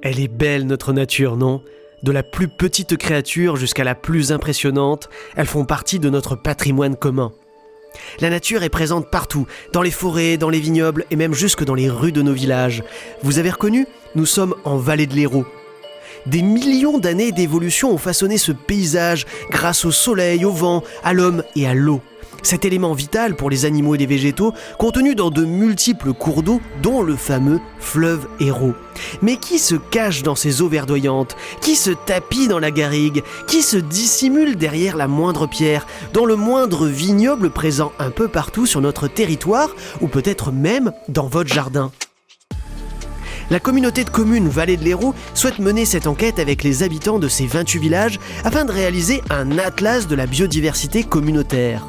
Elle est belle notre nature, non ? De la plus petite créature jusqu'à la plus impressionnante, elles font partie de notre patrimoine commun. La nature est présente partout, dans les forêts, dans les vignobles et même jusque dans les rues de nos villages. Vous avez reconnu ? Nous sommes en vallée de l'Hérault. Des millions d'années d'évolution ont façonné ce paysage grâce au soleil, au vent, à l'homme et à l'eau. Cet élément vital pour les animaux et les végétaux, contenu dans de multiples cours d'eau, dont le fameux fleuve Hérault. Mais qui se cache dans ces eaux verdoyantes ? Qui se tapit dans la garrigue ? Qui se dissimule derrière la moindre pierre, dans le moindre vignoble présent un peu partout sur notre territoire, ou peut-être même dans votre jardin ? La communauté de communes Vallée de l'Hérault souhaite mener cette enquête avec les habitants de ces 28 villages afin de réaliser un atlas de la biodiversité communautaire.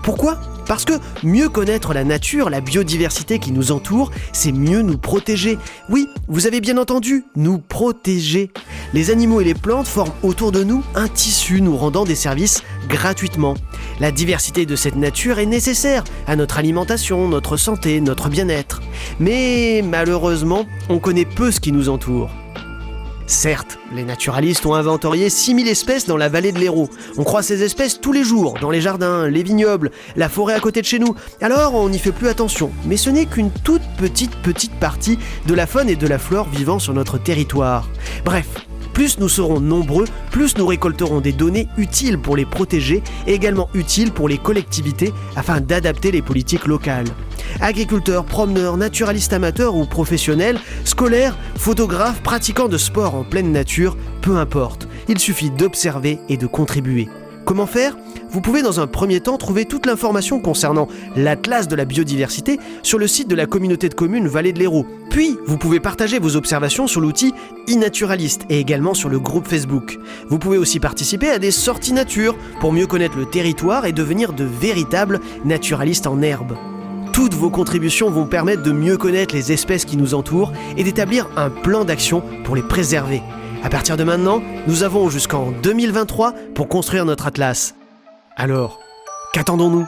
Pourquoi ? Parce que mieux connaître la nature, la biodiversité qui nous entoure, c'est mieux nous protéger. Oui, vous avez bien entendu, nous protéger. Les animaux et les plantes forment autour de nous un tissu nous rendant des services gratuitement. La diversité de cette nature est nécessaire à notre alimentation, notre santé, notre bien-être. Mais malheureusement, on connaît peu ce qui nous entoure. Certes, les naturalistes ont inventorié 6000 espèces dans la vallée de l'Hérault. On croise ces espèces tous les jours, dans les jardins, les vignobles, la forêt à côté de chez nous. Alors on n'y fait plus attention. Mais ce n'est qu'une toute petite partie de la faune et de la flore vivant sur notre territoire. Bref, plus nous serons nombreux, plus nous récolterons des données utiles pour les protéger et également utiles pour les collectivités afin d'adapter les politiques locales. Agriculteurs, promeneurs, naturalistes amateurs ou professionnels, scolaires, photographes, pratiquants de sport en pleine nature, peu importe. Il suffit d'observer et de contribuer. Comment faire ? Vous pouvez dans un premier temps trouver toute l'information concernant l'Atlas de la biodiversité sur le site de la communauté de communes Vallée de l'Hérault. Puis, vous pouvez partager vos observations sur l'outil e-Naturaliste et également sur le groupe Facebook. Vous pouvez aussi participer à des sorties nature pour mieux connaître le territoire et devenir de véritables naturalistes en herbe. Toutes vos contributions vont permettre de mieux connaître les espèces qui nous entourent et d'établir un plan d'action pour les préserver. À partir de maintenant, nous avons jusqu'en 2023 pour construire notre atlas. Alors, qu'attendons-nous ?